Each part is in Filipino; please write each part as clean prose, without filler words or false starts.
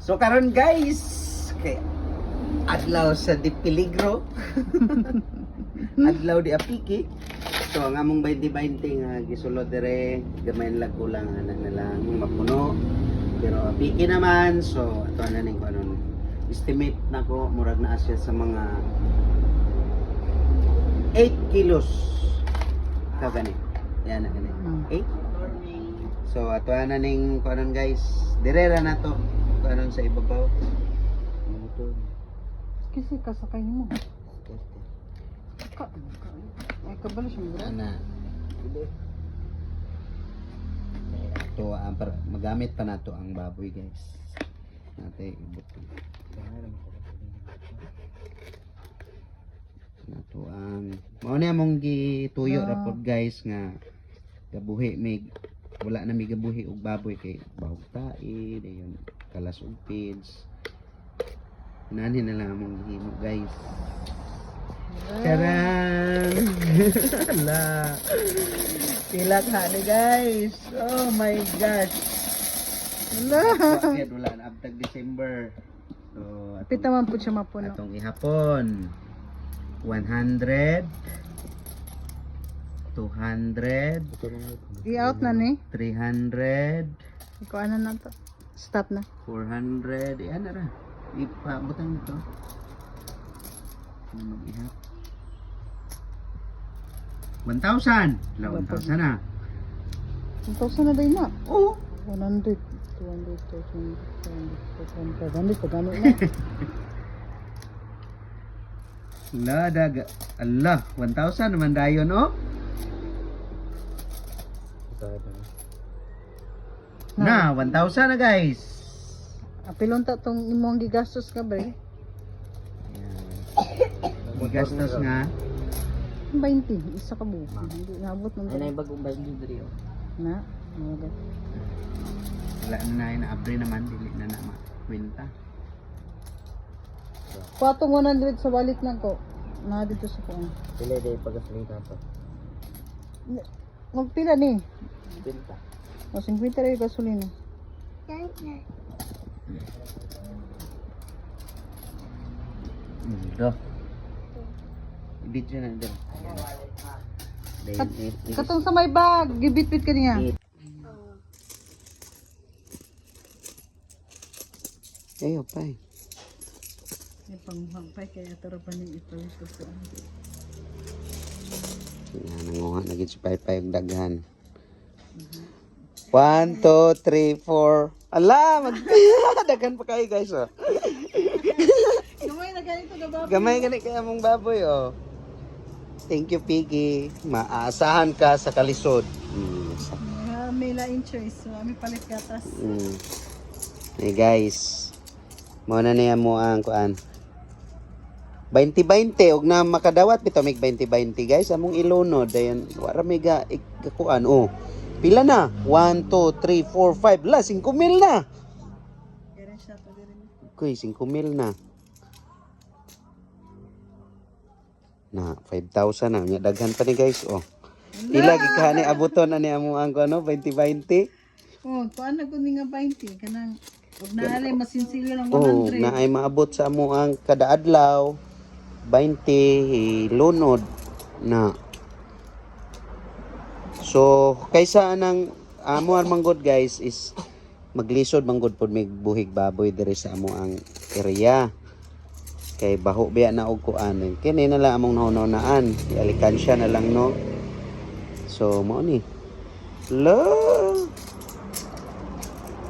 So karon guys, kay adlaw sa di peligro. Adlaw di apiki. So ang among 2020 nga gisulod dire, gamay lang kulang ana na lang mapuno. Pero apiki naman, so ato na ning kanon. Estimate nako murag na siya sa mga 8 kilos. Ikaw gani. Yan na gani. 8. So ato na ning kanon guys. Direra na to. Kanon sa ibabaw. Kasi kasakay mo. Ay, kabalo siya mo. Ana. Ito magamit pa nato ang baboy guys. Nate ibuto. Nato ang mao ni among gituyo ra pod guys nga gabuhi mig wala na mig gabuhi og baboy kay bahog tae dayon kalas og pids. Nani na lang among gihimo guys. Karan! Ala! Pilak hani guys! Oh my gosh! Wala. Bakit wala na abtag December? So, Pita man po siya mapuno. atong ihapon. 100 200 I-out na ni. 300 Ikaw ano na to. Stop na. 400 yan na ra. Ipabutan ito. Mag-ihap. 1,000. La 1,000 na. 1,000 na din na. Oo. 100, 200, 200, 300, 400, 500 pagano na. La daga. Allah, 1,000 naman dayon oh. Na, 1,000 na guys. Apilon ta tong imong gigastos ka ba? Magastos nga. 20, isa ka buo. Hindi naabot ng Ay, bagong bagong diri oh. na. Mga Wala na na abre naman, dili na na makwenta. Patong 100 sa wallet lang ko. Na dito sa kuan. Pila day pagasalita pa. Magpila ni. Benta. O 50 rin gasolina. Do. Video na din. Katong sa may bag, gibit-bit ka niya. Ayo, pay. Yung panghampay kaya tara pa ning ito sa Yan, nanguha na gid si Paypay og daghan. 1, 2, 3, 4. Ala, daghan pa kayo guys oh. Gamay na ganito na baboy. Gamay gani kay among baboy oh. Thank you Piggy. Maasahan ka sa kalisod. May lain choice. May palit gatas. Hey guys. Mao na niya mo ang kuan. 20-20 og na makadawat bitaw mig 20-20 guys among ilunod dayon wala may ga kuan oh. Pila na? 1 2 3 4 5 la 5,000 na. Kaya siya pa din. Kuy 5,000 na. Na 5,000 na nya daghan pa ni guys oh. Pila gid ka ni abuton ani amo ang ano 20-20. Oh, kuan na ko nga 20 kanang ug naalay masinsilyo lang Oh, 100. na ay maabot sa amo ang kada adlaw 20 lunod na. So kaysa anang amo manggod guys is maglisod manggod pod mig buhig baboy diri sa amo ang area. Kay baho biya na og kuan. Kini na lang among naunaan. Alikansya na lang no. So mo ni. La.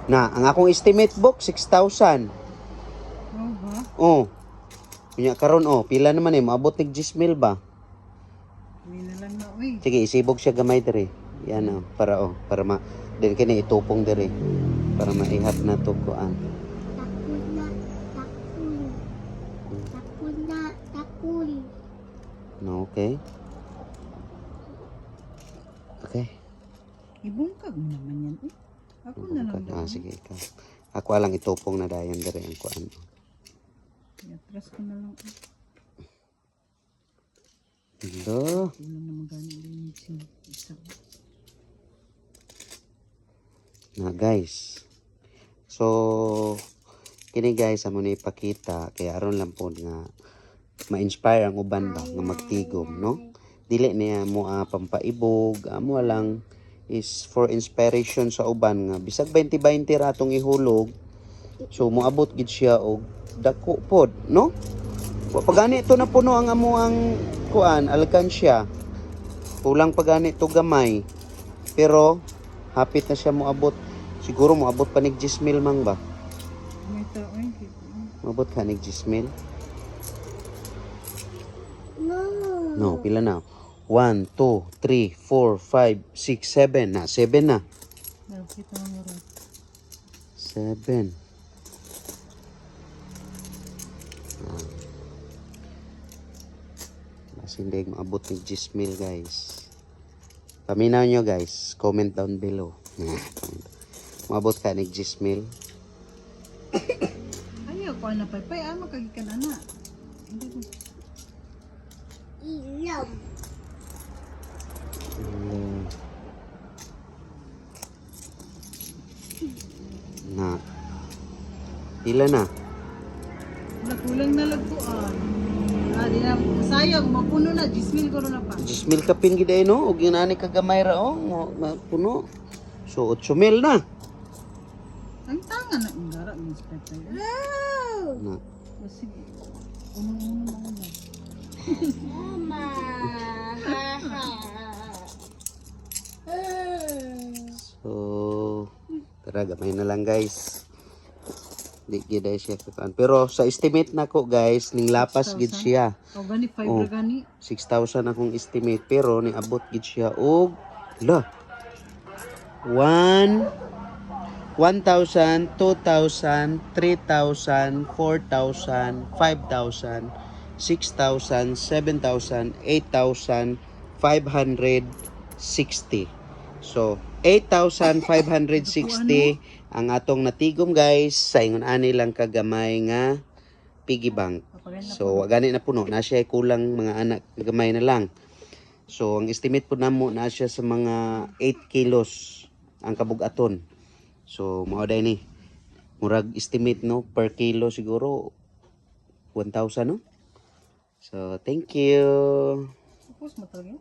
Na, ang akong estimate book 6,000. Oh. Pinya karon oh, pila naman eh maabot tig 10,000 ba? May na lang na uy. Sige, isibog siya gamay diri. Yan oh, para din kini itupong diri para maihap na to kuan. No, okay. Okay. Ibungkag mo naman yan eh. Ako na lang daw. Sige ikaw. Ako lang itupong na dayon diri ang kuan. Atras ko na lang. Hello. Wala na magani din isa. Na guys. So kini guys amo ni ipakita kay aron lang po nga ma-inspire ang uban ba nga magtigom, no? Dili niya mo pampaibog, amo lang is for inspiration sa uban nga bisag 20-20 ratong ihulog. So moabot gid siya og dako pod, no? Wa pagani to na puno ang amo ang kuan alkansya. Kulang pagani to gamay. Pero hapit na siya moabot. Siguro moabot pa nig 10 mil mang ba? May taon. Moabot ka nig 10 mil? No, pila na? 1, 2, 3, 4, 5, 6, 7 na. 7 na. Nakita mo rin. 7. Mas hindi maabot ng 10 mil guys. Paminaw nyo guys. Comment down below. Maabot ka ng 10 mil. Ayaw ko na pay makagikan ana. Na. Pila na? Kulang na lagpuan. Di na sayang mapuno na 10,000 ko na pa. 10 mil kapin gid ay no. Og ginani kagamay ra oh. Puno. So 8 mil na. Ang tanga na ingara ng spectator. Na. Sige. Uno na. So, tara gamay na lang guys. Di gid ay siya kakan. Pero sa estimate nako guys, ning lapas gid siya. O gani 5 Oh. ra gani. 6,000 akong estimate pero niabot gid siya og la 1,000, 2,000, 3,000, 4,000, 5,000, 6,000, 7,000, 8,560. So 8,560 ang atong natigom guys sa ingon ani lang kagamay nga piggy bank. So wa gani na puno na siya kulang mga anak gamay na lang. So ang estimate po namo na siya sa mga 8 kilos ang kabug-aton. So mao day ni murag estimate no per kilo siguro 1,000 no. So thank you. Tapos mo talaga.